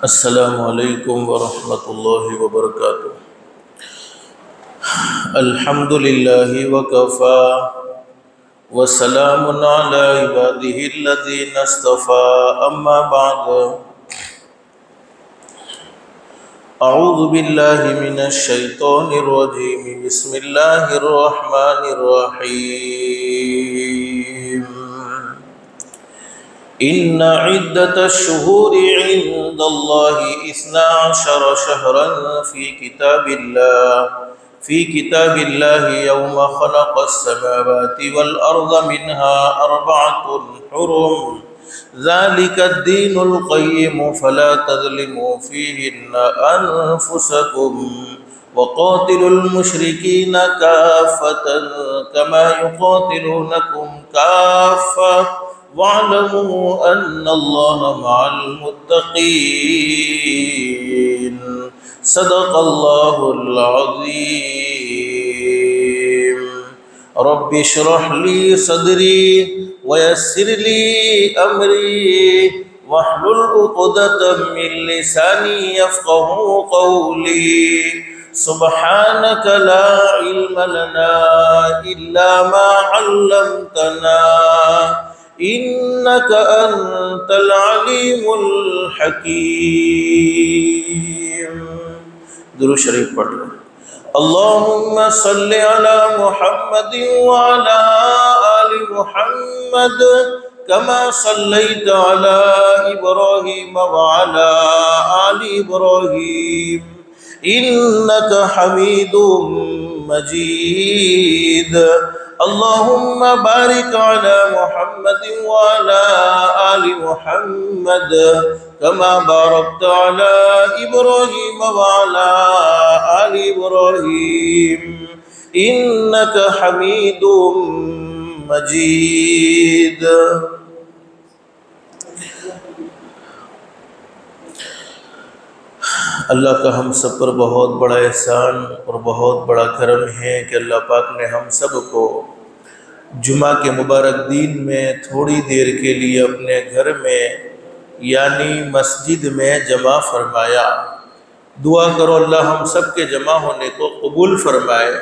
अस्सलामु अलैकुम वरहमतुल्लाहि वबरकातुह। अल्हम्दुलिल्लाहि वकफ़ा वस्सलामुन अला इबादिहिल्लज़ीना इस्तफ़ा अम्मा बअद। अऊज़ु बिल्लाहि मिनश शैतानिर रजीम। बिस्मिल्लाहिर रहमानिर रहीम। इन्ना इद्दतश शुहूरि इंदल्लाहि इस्ना अशर शहरन फ़ी किताबिल्लाहि यौमा ख़लक़स समावाति वल अर्ज़ मिन्हा अर्बअतुन हुरुम ज़ालिकद्दीनुल क़य्यिम फ़ला तज़लिमू फ़ीहिन्ना अनफ़ुसकुम वक़ातिलुल मुशरिकीन काफ़्फ़तन कमा युक़ातिलूनकुम काफ़्फ़ा वअलमू अन्नल्लाह मअल मुत्तक़ीन। सदक़ल्लाहुल अज़ीम। रब्बि इश्रह ली सदरी वयस्सिर ली अमरी वहलुल उक़दतम मिन लिसानी यफ़क़हू क़ौली। सुब्हानक ला इल्म लना इल्ला मा अल्लमतना इन्नका अंतल अलीमुल हकीम। दुरूद शरीफ पढ़ लो। अल्लाहुम्मा सल्लि अला मुहम्मद व अला आलि मुहम्मद कमा सल्लैता अला इब्राहीम व अला आलि इब्राहीम इन्नका हमीदुम मजीद। अल्लाहुम्मा बारिक अला मुहम्मद व अला आलि मुहम्मद कमा बारकता अला इब्राहीम व अला आलि इब्राहीम इन्नका हमीदुम मजीद। अल्लाह का हम सब पर बहुत बड़ा एहसान और बहुत बड़ा करम है कि अल्लाह पाक ने हम सब को जुमा के मुबारक दिन में थोड़ी देर के लिए अपने घर में यानी मस्जिद में जमा फरमाया। दुआ करो अल्लाह हम सब के जमा होने को कबूल फरमाए।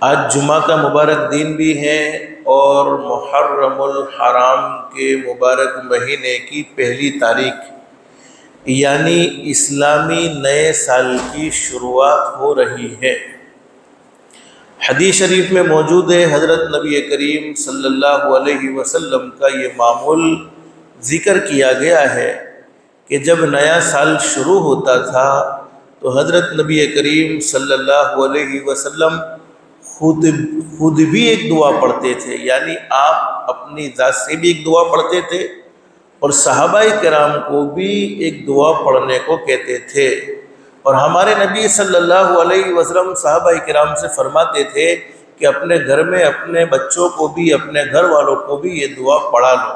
आज जुमा का मुबारक दिन भी है और मुहर्रमुल हराम के मुबारक महीने की पहली तारीख यानी इस्लामी नए साल की शुरुआत हो रही है। हदीस शरीफ में मौजूद है, हज़रत नबी करीम सल्लल्लाहु अलैहि वसल्लम का ये मामूल ज़िक्र किया गया है कि जब नया साल शुरू होता था तो हज़रत नबी करीम सल्लल्लाहु अलैहि वसल्लम खुद भी एक दुआ पढ़ते थे, यानी आप अपनी ज़ात से भी एक दुआ पढ़ते थे और सहाबाए किराम को भी एक दुआ पढ़ने को कहते थे। और हमारे नबी सल्लल्लाहु अलैहि वसल्लम सहाबाए किराम से फरमाते थे कि अपने घर में अपने बच्चों को भी, अपने घर वालों को भी ये दुआ पढ़ा लो।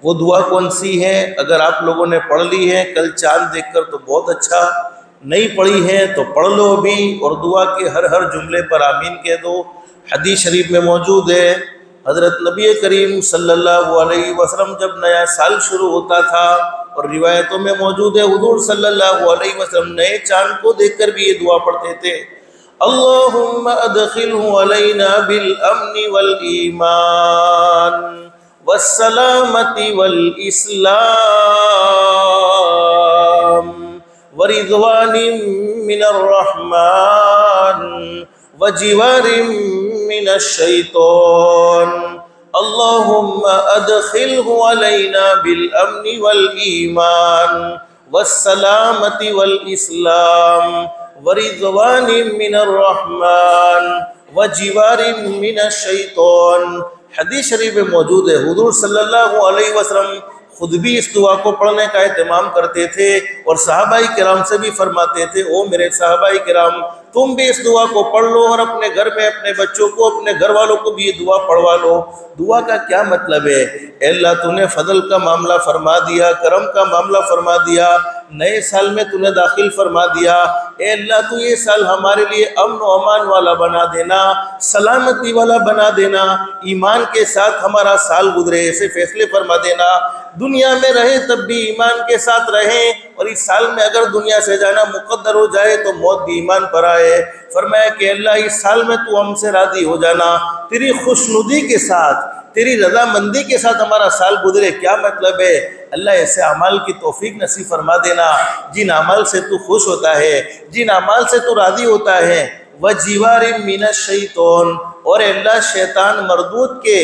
वो दुआ कौन सी है? अगर आप लोगों ने पढ़ ली है कल चाँद देखकर तो बहुत अच्छा, नहीं पढ़ी है तो पढ़ लो अभी और दुआ के हर जुमले पर आमीन कह दो। हदीस शरीफ में मौजूद है, हज़रत नबी करीम सल्लल्लाहु अलैहि वसल्लम जब नया साल शुरू होता था और रिवायतों में मौजूद है हुज़ूर सल्लल्लाहु अलैहि वसल्लम नए चाँद को देखकर भी ये दुआ पढ़ते थे, अल्लाहुम्मा अदखिलहु अलैना बिल अम्नि वल ईमान वस्सलामति वल इस्लाम वरिज़वानिम मिनर रहमान वजिवारिम मिनश शैतान। अल्लाहुम्मा अदखिलहु अलैना बिल अम्नि वल ईमान वस्सलामति वल इस्लाम वरिज़वानिम मिनर रहमान वजिवारिम मिनश शैतान। हदीस शरीफ में मौजूद है, हुज़ूर सल्लल्लाहु अलैहि वसल्लम खुद भी इस दुआ को पढ़ने का एहतमाम करते थे और सहाबाए किराम से भी फरमाते थे, ओ मेरे सहाबाए किराम तुम भी इस दुआ को पढ़ लो और अपने घर में अपने बच्चों को, अपने घर वालों को भी ये दुआ पढ़वा लो। दुआ का क्या मतलब है? अल्लाह तूने फजल का मामला फरमा दिया, करम का मामला फरमा दिया, नए साल में तूने दाखिल फरमा दिया, ए अल्लाह तू ये साल हमारे लिए अमन व अमान वाला बना देना, सलामती वाला बना देना, ईमान के साथ हमारा साल गुजरे ऐसे फैसले फरमा देना। दुनिया में रहे तब भी ईमान के साथ रहें, और इस साल में अगर दुनिया से जाना मुकद्दर हो जाए तो मौत भी ईमान पर आए। फरमाया कि अल्लाह इस साल में तू हमसे राज़ी हो जाना, तेरी खुशनुदी के साथ, तेरी रजामंदी के साथ हमारा साल गुजरे। क्या मतलब है? अल्लाह ऐसे अमाल की तौफीक नसीब फरमा देना जिन अमाल से तू खुश होता है, जिन अमाल से तू राज़ी होता है। व जीवारिम मिनश शैतान, और अल्लाह शैतान मरदूद के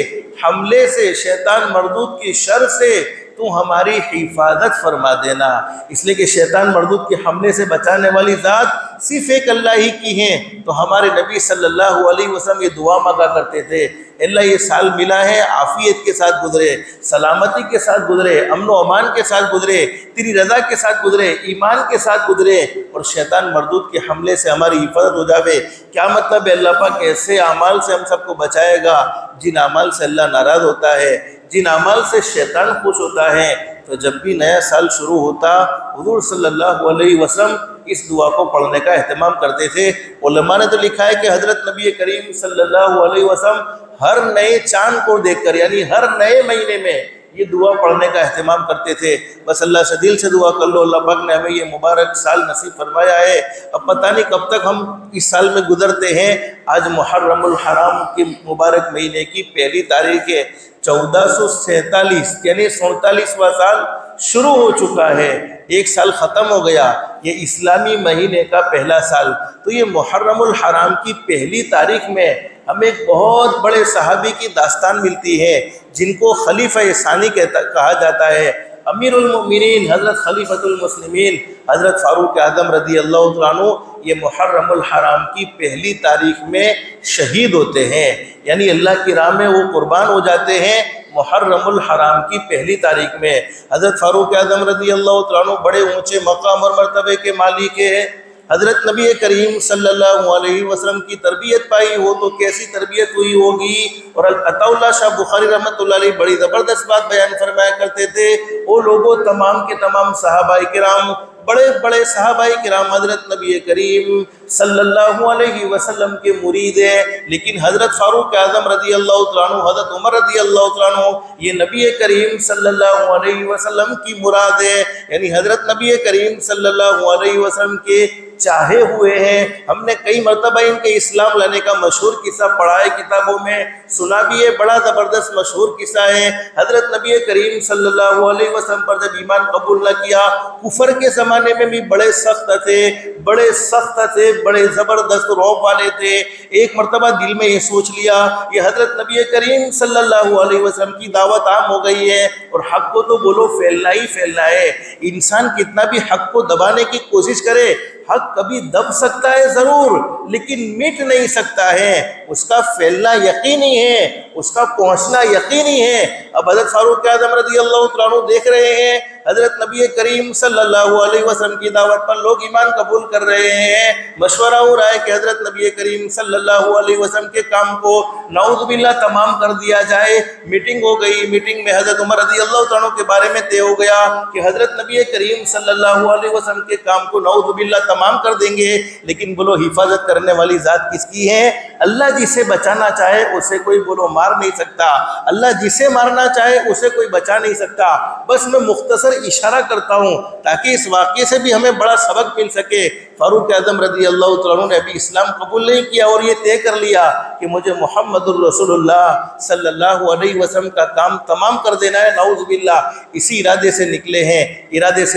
हमले से, शैतान मरदूद की शर से तू हमारी हिफाजत फरमा देना। इसलिए कि शैतान मरदूद के हमले से बचाने वाली ज़ात सिर्फ एक अल्लाह ही की है। तो हमारे नबी सल्लल्लाहु अलैहि वसल्लम ये दुआ मांगा करते थे, अल्लाह ये साल मिला है आफियत के साथ गुजरे, सलामती के साथ गुजरे, अमन व अमान के साथ गुजरे, तेरी रज़ा के साथ गुजरे, ईमान के साथ गुजरे, और शैतान मरदूद के हमले से हमारी हिफाजत हो जावे। क्या मतलब है? अल्लाह पाक ऐसे अमाल से हम सबको बचाएगा जिन अमाल से अल्लाह नाराज़ होता है, जिन अमाल से शैतान खुश होता है। तो जब भी नया साल शुरू होता, हुज़ूर सल्लल्लाहु अलैहि वसल्लम इस दुआ को पढ़ने का एहतमाम करते थे। उलमा ने तो लिखा है कि हज़रत नबी करीम सल्लल्लाहु अलैहि वसल्लम हर नए चांद को देखकर, यानी हर नए महीने में ये दुआ पढ़ने का एहतमाम करते थे। बस अल्लाह से दिल से दुआ कर लो, अल्लाह पाक ने हमें ये मुबारक साल नसीब फरमाया है। अब पता नहीं कब तक हम इस साल में गुजरते हैं। आज मुहर्रमुल हराम के मुबारक महीने की पहली तारीख है। 1447 यानी 47वां साल शुरू हो चुका है, एक साल ख़त्म हो गया। ये इस्लामी महीने का पहला साल। तो ये मुहर्रमुल हराम की पहली तारीख में हमें एक बहुत बड़े सहाबी की दास्तान मिलती है जिनको खलीफा सानी कहा जाता है। अमीरुल मोमिनीन हज़रत खलीफतुल मुस्लिमीन हज़रत फ़ारूक आज़म रज़ी अल्लाह तआला अन्हु ये मुहर्रमुल हराम की पहली तारीख में शहीद होते हैं, यानी अल्लाह की राह में वो कुर्बान हो जाते हैं। मुहर्रमुल हराम की पहली तारीख में हज़रत फ़ारूक आज़म रज़ी अल्लाह तआला अन्हु बड़े ऊँचे मकाम और मर्तबे के मालिक हैं। हज़रत नबी करीम सल्लल्लाहु अलैहि वसल्लम की तरबियत पाई हो तो कैसी तरबियत हुई होगी। और अताउल्लाह शाह बुखारी रहमतुल्लाह अलैह बड़ी ज़बरदस्त बात बयान फरमाया करते थे, वो लोगों तमाम के तमाम सहाबाए किराम, बड़े बड़े सहाबाए किराम हज़रत नबी करीम सल्लल्लाहु अलैहि वसल्लम के मुरीद हैं। लेकिन हज़रत फ़ारूक आज़म रज़ी अल्लाह तआला अन्हु, हज़रत उमर रज़ी अल्लाह तआला अन्हु ये नबी करीम सल्लल्लाहु अलैहि वसल्लम की मुराद है, यानी हज़रत नबी करीम सल्लल्लाहु अलैहि वसल्लम के चाहे हुए हैं। हमने कई मरतबा इनके इस्लाम लाने का मशहूर किस्सा पढ़ा है, किताबों में सुना भी है। बड़ा ज़बरदस्त मशहूर किस्सा है। हज़रत नबी करीम सल्लल्लाहु अलैहि वसल्लम पर जब ईमान कबूल न किया, कुफर के ज़माने में भी बड़े सख्त थे, बड़े सख्त थे, बड़े ज़बरदस्त रौब वाले थे। एक मरतबा दिल में ये सोच लिया ये हज़रत नबी करीम सल्लल्लाहु अलैहि वसल्लम की दावत आम हो गई है और हक़ को तो बोलो फैलना ही फैलना है। इंसान कितना भी हक़ को दबाने की कोशिश करे, हक़ कभी दब सकता है ज़रूर, लेकिन मिट नहीं सकता है। उसका फैलना यकीनी है, उसका पहुँचना यकीनी है। अब हज़रत फ़ारूक आज़म रज़ी अल्लाह तआला अन्हु देख रहे हैं हज़रत नबी करीम सल्लल्लाहु अलैहि वसल्लम की दावत पर लोग ईमान कबूल कर रहे हैं। मशवरा हो रहा है कि हज़रत नबी करीम सल्लल्लाहु अलैहि वसल्लम के काम को नाउज़ुबिल्लाह तमाम कर दिया जाए। मीटिंग हो गई। मीटिंग में हज़रत उमर रज़ी अल्लाह तआला अन्हु के बारे में तय हो गया कि हज़रत नबी करीम सल्लल्लाहु अलैहि वसल्लम के काम को नाउज़ुबिल्लाह तमाम कर देंगे, लेकिन बोलो हिफाजत करने वाली ज़ात किसकी है? अल्लाह जिसे बचाना चाहे उसे कोई बोलो मार नहीं सकता, अल्लाह जिसे मारना चाहे उसे कोई बचा नहीं सकता। बस मैं मुख्तसर इशारा करता हूँ ताकि इस वाक़े से भी हमें बड़ा सबक मिल सके। फ़ारूक आज़म रज़ी अल्लाह तआला अन्हु ने अभी इस्लाम कबूल नहीं किया और ये तय कर लिया कि मुझे मुहम्मदुर रसूलुल्लाह सल्लल्लाहु अलैहि वसल्लम का काम तमाम कर देना है, नाउज़ुबिल्लाह। इसी इरादे से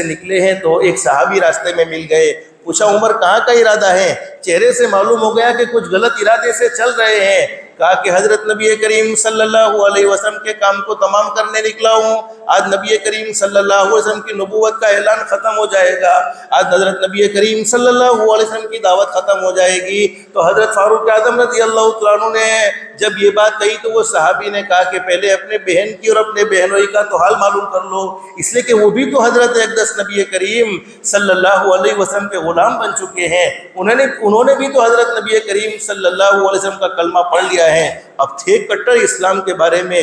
निकले हैं तो एक सहाबी रास्ते में मिल गए। पूछा उमर कहाँ का इरादा है? चेहरे से मालूम हो गया कि कुछ गलत इरादे से चल रहे हैं। कहा कि हज़रत नबी करीम सल्लल्लाहु अलैहि वसल्लम के काम को तमाम करने निकला हूँ। आज नबी करीम सल्लल्लाहु अलैहि वसल्लम की नबूवत का ऐलान ख़त्म हो जाएगा, आज हज़रत नबी करीम सल्लल्लाहु अलैहि वसल्लम की दावत ख़त्म हो जाएगी। तो हज़रत फ़ारूक आज़म रज़ी अल्लाह तआला अन्हु ने जब ये बात कही तो वो सहाबी ने कहा कि पहले अपने बहन की और अपने बहनोई का तो हाल मालूम कर लो, इसलिए कि वो भी तो हज़रत अक़दस नबी करीम सल्लल्लाहु अलैहि वसल्लम के ग़ुलाम बन चुके हैं। उन्होंने भी तो हज़रत नबी करीम सल्लल्लाहु अलैहि वसल्लम का कलमा पढ़ लिया है। अब थे कट्टर इस्लाम के बारे में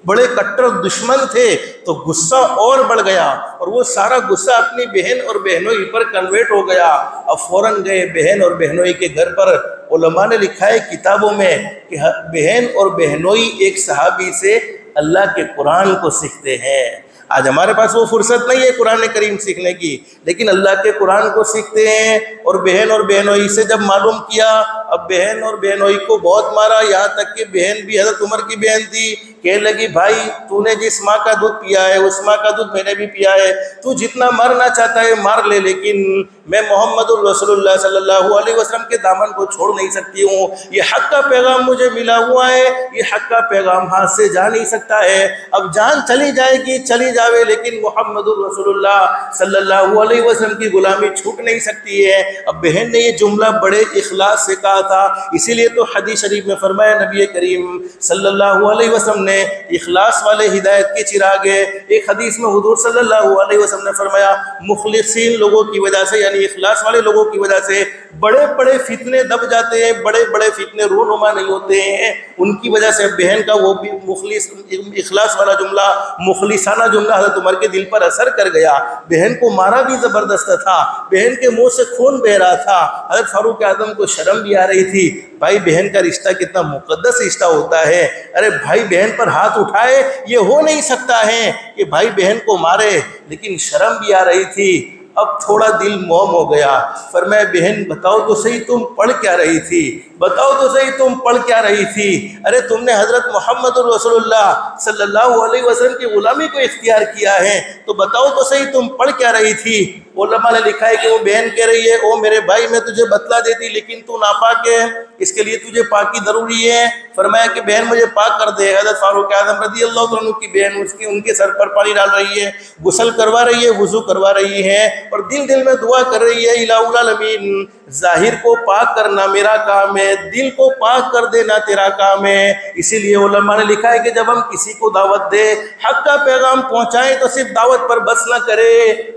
बड़े कट्टर दुश्मन थे, तो गुस्सा और बढ़ गया और वो सारा गुस्सा अपनी बहन और बहनोई पर कन्वर्ट हो गया। अब फौरन गए बहन और बहनोई के घर पर। उलमा ने लिखा है किताबों में कि बहन और बहनोई एक सहाबी से अल्लाह के कुरान को सीखते हैं। आज हमारे पास वो फुर्सत नहीं है कुरान करीम सीखने की, लेकिन अल्लाह के कुरान को सीखते हैं। और बहनोई से जब मालूम किया, अब बहन और बहनोई को बहुत मारा, यहाँ तक कि बहन भी हज़रत उमर की बहन थी, कहने लगी भाई तूने जिस माँ का दूध पिया है उस माँ का दूध मैंने भी पिया है, तू जितना मारना चाहता है मार ले, लेकिन मैं मोहम्मदुर रसूलुल्लाह सल्लल्लाहु अलैहि वसल्लम के दामन को छोड़ नहीं सकती हूँ। ये हक़ का पैगाम मुझे मिला हुआ है, ये हक़ का पैगाम हाथ से जा नहीं सकता है। अब जान चली जाएगी चली जावे, लेकिन मोहम्मदुर रसूलुल्लाह सल्लल्लाहु अलैहि वसल्लम की गुलामी छूट नहीं सकती है। अब बहन ने ये जुमला बड़े इखलास से कहा था, इसीलिए तो हदीस शरीफ में फरमाया नबी करीम सल्लल्लाहु अलैहि वसल्लम ने इखलास वाले हिदायत के चिराग है। एक हदीस में हुजूर सल्लल्लाहु अलैहि वसल्लम ने फरमाया मुखलिसीन लोगों की वजह से, यानी इखलास वाले लोगों की वजह से बड़े बड़े फितने दब जाते हैं, बड़े बड़े फितने रूनुमा नहीं होते हैं। उनकी वजह से बहन का वो भी मुखलिस इखलास वाला जुमला, मुखलिसाना जुमला हज़रत उमर के दिल पर असर कर गया। बहन को मारा भी ज़बरदस्त था, बहन के मुंह से खून बह रहा था, हज़रत फारूक आज़म को शर्म भी आ रही थी। भाई बहन का रिश्ता कितना मुक़द्दस रिश्ता होता है। अरे भाई बहन पर हाथ उठाए, ये हो नहीं सकता है कि भाई बहन को मारे, लेकिन शर्म भी आ रही थी। अब थोड़ा दिल मौम हो गया। फरमाया बहन बताओ तो सही तुम पढ़ क्या रही थी, बताओ तो सही तुम पढ़ क्या रही थी। अरे तुमने हज़रत मोहम्मद रसूलुल्लाह सल्लल्लाहु अलैहि वसल्लम की गुलामी को इख्तियार किया है, तो बताओ तो सही तुम पढ़ क्या रही थी। उलमा ने लिखा है कि वो बहन कह रही है ओ मेरे भाई मैं तुझे बतला देती, लेकिन तू नापाक है, इसके लिए तुझे पाकी ज़रूरी है। फरमाया कि बहन मुझे पाक कर दे। हज़रत फारूक आज़म रज़ी अल्लाह अन्हु की बहन उसकी उनके सर पर पानी डाल रही है, गुस्ल करवा रही है, वुज़ू करवा रही है और दिल दिल में दुआ कर रही है इलाहुल आलमीन, ज़ाहिर को पाक करना मेरा काम है, दिल को पाक कर देना तेरा काम है। इसीलिए उलमा ने लिखा है कि जब हम किसी को दावत दे, हक़ का पैगाम पहुँचाएँ, तो सिर्फ दावत पर बस न करे,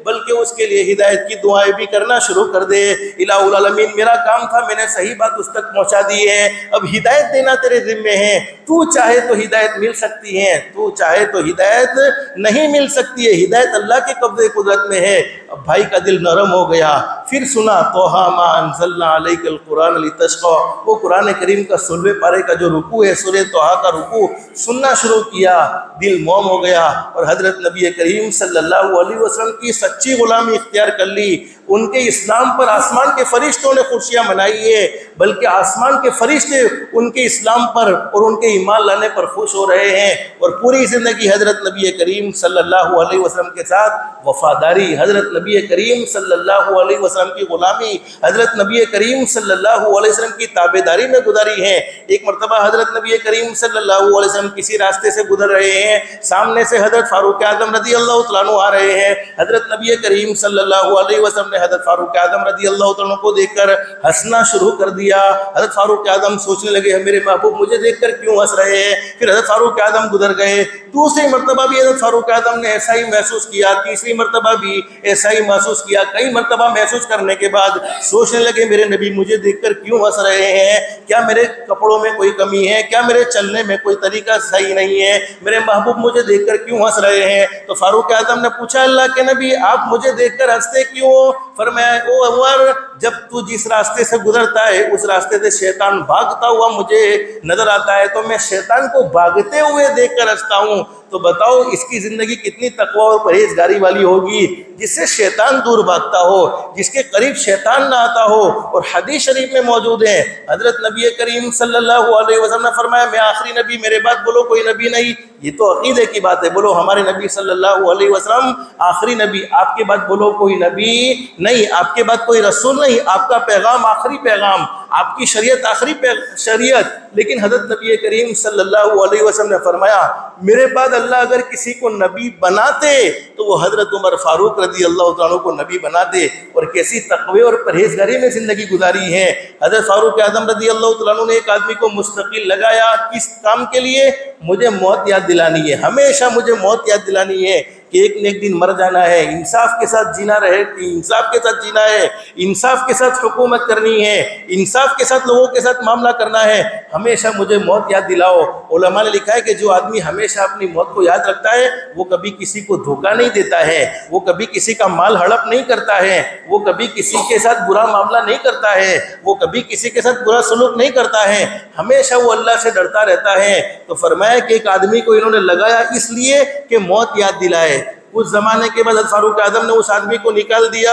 बल्कि उसके लिए हिदायत की दुआएं भी करना शुरू कर दे। इलाहुल आलमीन मेरा काम था, मैंने सही बात उस तक पहुँचा दी है, अब हिदायत देना तेरे ज़िम्मे है। तू चाहे तो हिदायत मिल सकती है, तू चाहे तो हिदायत नहीं मिल सकती है, हिदायत अल्लाह के कब्ज़े कुदरत में है। अब भाई का दिल नरम हो गया। फिर सुना तोहा मा अंज़लना अलैकल कुरान लितश्क़ा, वो कुरान करीम का 16वें पारे का जो रुकू है, सूरह तोहा का रुकू सुनना शुरू किया, दिल मौम हो गया और हज़रत नबी करीम सल्लल्लाहु अलैहि वसल्लम की सच्ची गुलामी इख्तियार कर ली। उनके इस्लाम पर आसमान के फरिश्तों ने खुशियाँ मनाई है, बल्कि आसमान के फरिश्ते उनके इस्लाम पर और उनके ईमान लाने पर खुश हो रहे हैं। और पूरी ज़िंदगी हज़रत नबी करीम सल्लल्लाहु अलैहि वसल्लम के साथ वफ़ादारी, हज़रत नबी करीम सल्लल्लाहु अलैहि वसल्लम की ग़ुलामी, हज़रत नबी करीम सल्लल्लाहु अलैहि वसल्लम की ताबेदारी में गुजारी है। एक मरतबा हज़रत नबी करीम सल्लल्लाहु अलैहि वसल्लम किसी रास्ते से गुजर रहे हैं, सामने से हज़रत फारूक आज़म रज़ी अल्लाह तआला अन्हु आ रहे हैं। हज़रत नबी करीम सल्लल्लाहु अलैहि वसल्लम हज़रत फारूक आज़म रज़ी अल्लाह तआला अन्हु को देखकर हंसना शुरू कर दिया। हज़रत फारूक आज़म सोचने लगे मेरे महबूब मुझे देखकर क्यों हंस रहे हैं। फिर हज़रत फारूक आज़म गुजर गए। दूसरी मरतबा भी हज़रत फारूक आज़म ने ऐसा ही महसूस किया, तीसरी मरतबा भी ऐसा ही महसूस किया। कई मरतबा महसूस करने के बाद सोचने लगे मेरे नबी मुझे देखकर क्यों हंस रहे हैं, क्या मेरे कपड़ों में कोई कमी है, क्या मेरे चलने में कोई तरीका सही नहीं है, मेरे महबूब मुझे देखकर क्यों हंस रहे हैं। तो फारूक आज़म ने पूछा अल्लाह के नबी आप मुझे देखकर हंसते क्यों। फरमाया ओ उमर जब तू जिस रास्ते से गुजरता है उस रास्ते से शैतान भागता हुआ मुझे नजर आता है, तो मैं शैतान को भागते हुए देखकर हंसता हूँ। तो बताओ इसकी ज़िंदगी कितनी तकवा और परहेजगारी वाली होगी, जिससे शैतान दूर भागता हो, जिसके करीब शैतान ना आता हो। और हदीस शरीफ में मौजूद है हज़रत नबी करीम सल्लल्लाहु अलैहि वसल्लम ने फरमाया मैं आखिरी नबी, मेरे बाद बोलो कोई नबी नहीं। ये तो अकीदे की बात है, बोलो हमारे नबी सल्लल्लाहु अलैहि वसल्लम आखिरी नबी, आपके बाद बोलो कोई नबी नहीं, आपके बाद कोई रसूल नहीं, आपका पैगाम आखिरी पैगाम, आपकी शरीयत आखिरी शरीयत। लेकिन हज़रत नबी करीम सल्लल्लाहु अलैहि वसल्लम ने फरमाया मेरे बाद अल्लाह अगर किसी को नबी बनाते तो वो हज़रत उमर फारूक रज़ी अल्लाह तआला अन्हु को नबी बनाते। और कैसी तक़वे और परहेजगारी में ज़िंदगी गुजारी है। हज़रत फारूक आज़म रज़ी अल्लाह तआला अन्हु ने एक आदमी को मुस्तकिल लगाया, किस काम के लिए, मुझे मौत याद दिलानी है, हमेशा मुझे मौत याद दिलानी है। कि एक न एक दिन मर जाना है, इंसाफ के साथ जीना रहे, इंसाफ के साथ जीना है, इंसाफ के साथ हुकूमत करनी है, इंसाफ के साथ लोगों के साथ मामला करना है, हमेशा मुझे मौत याद दिलाओ। उलमा ने लिखा है कि जो आदमी हमेशा अपनी मौत को याद रखता है वो कभी किसी को धोखा नहीं देता है, वो कभी किसी का माल हड़प नहीं करता है, वो कभी किसी के साथ बुरा मामला नहीं करता है, वो कभी किसी के साथ बुरा सलूक नहीं करता है, हमेशा वो अल्लाह से डरता रहता है। तो फरमाया कि एक आदमी को इन्होंने लगाया इसलिए कि मौत याद दिलाए। उस जमाने के बाद फारूक आजम ने उस आदमी को निकाल दिया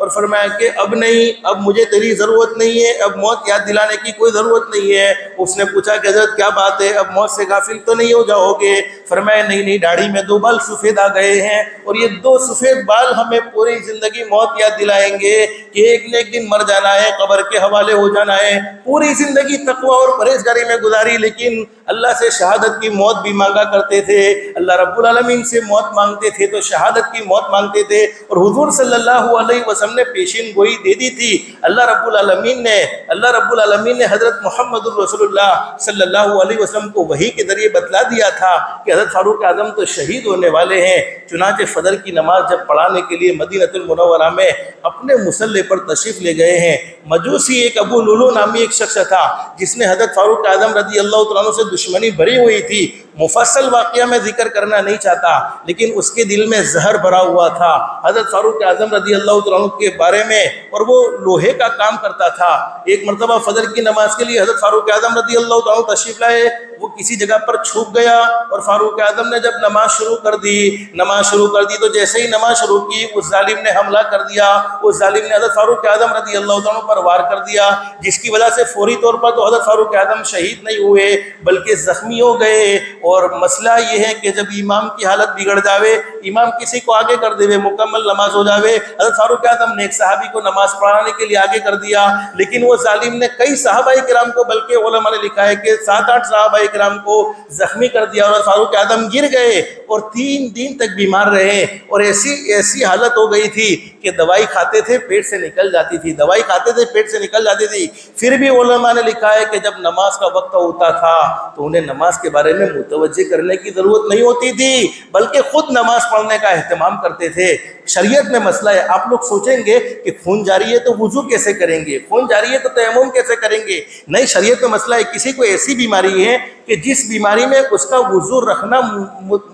और फरमाया कि अब नहीं, अब मुझे तेरी ज़रूरत नहीं है, अब मौत याद दिलाने की कोई ज़रूरत नहीं है। उसने पूछा कि हज़रत क्या बात है, अब मौत से गाफिल तो नहीं हो जाओगे? फरमाया नहीं नहीं, दाढ़ी में 2 बाल सफ़ेद आ गए हैं और ये 2 सफ़ेद बाल हमें पूरी ज़िंदगी मौत याद दिलाएंगे कि एक न एक दिन मर जाना है, कब्र के हवाले हो जाना है। पूरी ज़िंदगी तक़वा और परहेज़गारी में गुजारी, लेकिन अल्लाह से शहादत की मौत भी मांगा करते थे, अल्लाह रब्बुल आलमीन से मौत मांगते थे तो शहादत की मौत मांगते थे। और हुज़ूर सल्लल्लाहु अलैहि वसल्लम ने पेशिन गोई दे दी थी। अल्लाह रब्बुल आलमीन ने हज़रत मुहम्मदुर रसूलुल्लाह सल्लल्लाहु अलैहि वसल्लम को वही के ज़रिए बतला दिया था कि हज़रत फारूक आज़म तो शहीद होने वाले हैं। चुनांचे फजर की नमाज जब पढ़ाने के लिए मदीनतुल मुनव्वरा में अपने मुसल्ले पर तशरीफ़ ले गए हैं, मजूसी एक अबू लुलू नामी एक शख्स था जिसने हज़रत फारूक आज़म रज़ी अल्लाह तआला अन्हु से दुश्मनी भरी हुई थी। मुफस्सल वाक़या में जिक्र करना नहीं चाहता, लेकिन उसके दिल में जहर भरा हुआ था हज़रत फारूक आज़म रज़ी अल्लाह तआला अन्हु के बारे में, और वो लोहे का काम करता था। एक मरतबा फजर की नमाज के लिए हज़रत फारूक आज़म रज़ी अल्लाह तआला अन्हु तशरीफ़ लाए, वो किसी जगह पर छुप गया और फारूक आज़म ने जब नमाज शुरू कर दी तो जैसे ही नमाज शुरू की उस जालिम ने हमला कर दिया। उस जालिम ने हज़रत फारूक आज़म रज़ी अल्लाह तआला पर वार कर दिया, जिसकी वजह से फौरी तौर पर तो हज़रत फारूक आज़म शहीद नहीं हुए बल्कि ज़ख्मी हो गए। और मसला ये है कि जब इमाम की हालत बिगड़ जावे, इमाम किसी को आगे कर देवे, मुकम्मल नमाज हो जावे, हज़रत फारूक आज़म ने एक सहाबी को नमाज पढ़ाने के लिए आगे कर दिया, लेकिन वो जालिम ने कई सहाबाए किराम को, बल्कि उलमा ने लिखा है कि 7-8 सहाबाए किराम को जख्मी कर दिया और फारूक आज़म गिर गए और 3 दिन तक बीमार रहे। और ऐसी हालत हो गई थी कि दवाई खाते थे पेट से निकल जाती थी, दवाई खाते थे पेट से निकल जाती थी। फिर भी उलमा ने लिखा है कि जब नमाज का वक्त होता था तो उन्हें नमाज के बारे में मुतवज्जे करने की ज़रूरत नहीं होती थी, बल्कि खुद नमाज पढ़ने का एहतमाम करते थे। शरीयत में मसला है, आप लोग सोचेंगे कि खून जारी है तो वुजू कैसे करेंगे, खून जारी है तो तयम्मुम कैसे करेंगे? नहीं, शरीयत में मसला है, किसी को ऐसी बीमारी है कि जिस बीमारी में उसका वुजू रखना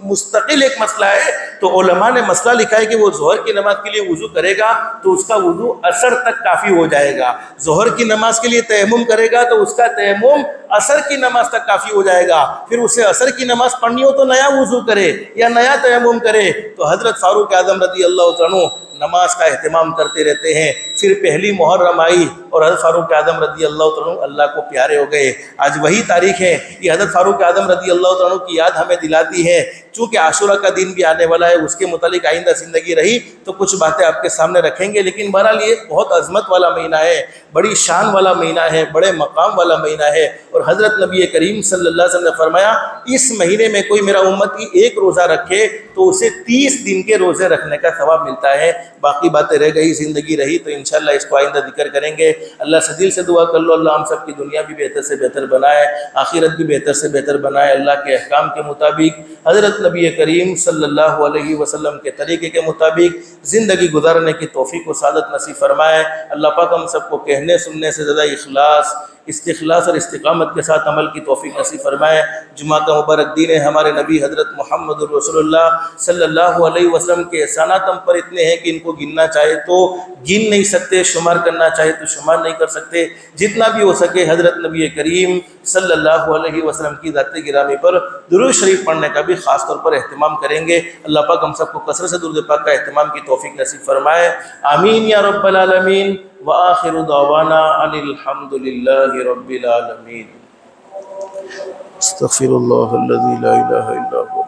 मुस्तकिल एक मसला है, तो उलमा ने मसला लिखा है कि वो ज़ोहर की नमाज के लिए वुजू करेगा तो उसका वुजू असर तक काफ़ी हो जाएगा, ज़ोहर की नमाज के लिए तयम्मुम करेगा तो उसका तयम्मुम असर की नमाज तक काफ़ी हो जाएगा। फिर उसे असर की नमाज पढ़नी हो तो नया वुजू करे या नया तयम्मुम करे। तो हज़रत फारूक आज़म रज़ी अल्लाह तआला अन्हु नमाज का एहतमाम करते रहते हैं। फिर पहली मुहर्रम आई और हज़रत फारूक आज़म रज़ी अल्लाह तआला अन्हु अल्लाह को प्यारे हो गए। आज वही तारीख है कि हज़रत फारूक आज़म रज़ी अल्लाह तआला अन्हु की याद हमें दिलाती है। चूँकि आशूरा का दिन भी आने वाला है, उसके मुतालिक आइंदा ज़िंदगी रही तो कुछ बातें आपके सामने रखेंगे, लेकिन बहरहाल ये बहुत अज़मत वाला महीना है, बड़ी शान वाला महीना है, बड़े मकाम वाला महीना है। और हज़रत नबी करीम सल्लल्लाहु अलैहि वसल्लम ने फरमाया, इस महीने में कोई मेरा उम्मती एक रोज़ा रखे तो उसे 30 दिन के रोज़े रखने का सवाब मिलता है। बाकी बातें रह गई, ज़िंदगी रही तो इंशाअल्लाह इसको आइंदा जिक्र करेंगे। अल्लाह से दिल से दुआ कर लो, अल्लाह हम सब की दुनिया भी बेहतर से बेहतर बनाए, आखिरत भी बेहतर से बेहतर बनाए। अल्लाह के अहकाम के मुताबिक, हज़रत नबी करीम सल्लल्लाहु अलैहि वसल्लम के तरीक़े के मुताबिक ज़िंदगी गुजारने की तौफ़ीक़ व सादत नसीब फरमाए। अल्लाह पाक हम सबको कहने सुनने से ज़्यादा इखलास, इस्तिखलास और इस्तिकामत के साथ अमल की तौफ़ीक़ नसीब फरमाए। जुमा का मुबारक दिन है। हमारे नबी हज़रत मुहम्मदुर रसूलुल्लाह सल्लल्लाहु अलैहि वसल्लम के एहसानात हम पर इतने हैं कि इनको गिनना चाहे तो गिन नहीं सकते, शुमार करना चाहे तो शुमार नहीं कर सकते। जितना भी हो सके हज़रत नबी करीम सल्लल्लाहु अलैहि वसल्लम की ज़ात गिरामी पर दुरूद शरीफ पढ़ने का भी ख़ास तौर पर एहतमाम करेंगे। अल्लाह पाक हम सबको कसरत से दुरूद पाक का एहतमाम की तौफ़ीक़ नसीब फरमाए। आमीन या रब्बल आलमीन। व आखिरु दावाना अनिल हम्दुलिल्लाहि रब्बिल आलमीन। अस्तग़फिरुल्लाह अल्लज़ी ला इलाहा इल्ला हुवा।